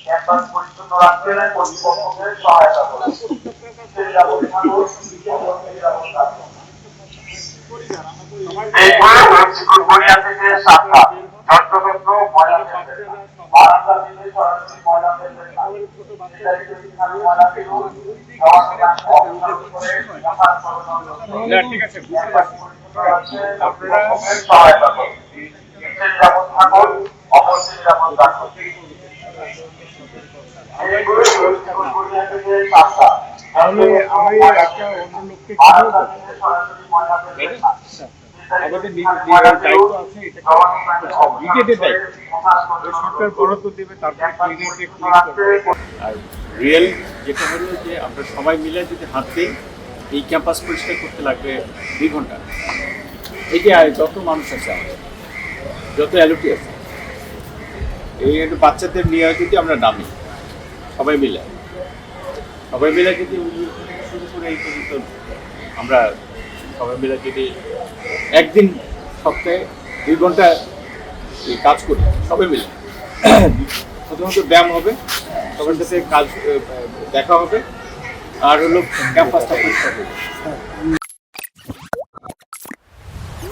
Campus পরিচ্ছন্ন রাখতে কর্তৃপক্ষকে সহায়তা করুন। থেকে সাক্ষাৎ যত্রতত্র ময়লা ফেলবেন না। বারান্দা থেকে সরাসরি ময়লা ফেলবেন না। ময়লা ফেলুন। ঠিক আছে, আপনারা সহায়তা করুন। নিজের যেমন থাকুন, অপরকে যেমন রাখুন। তাহলে আমি একটা অন্য লোককে কি বলবো? আমাদের দায়িত্ব আছে, এটা ব্রিগেডের দায়িত্ব। সরকার বরাদ্দ দেবে, তারপরে ব্রিগেডে ক্লিন করবে। আর রিয়েল যেটা হলো যে আমরা সবাই মিলে যদি হাত দিই, এই ক্যাম্পাস পরিষ্কার করতে লাগবে 2 ঘন্টা। এই যে যত মানুষ আছে আমাদের, যত অ্যালোটি আছে, এই একটু বাচ্চাদের নিয়ে যদি আমরা নামি সবাই মিলে যদি শুরু করে এই পর্যন্ত আমরা সবাই মিলে যদি একদিন সপ্তাহে 2 ঘন্টা এই কাজ করি সবাই মিলে, প্রথমত ব্যায়াম হবে, সবার সাথে কাজ দেখা হবে, আর হলো ক্যাম্পাসটা পরিষ্কার হবে।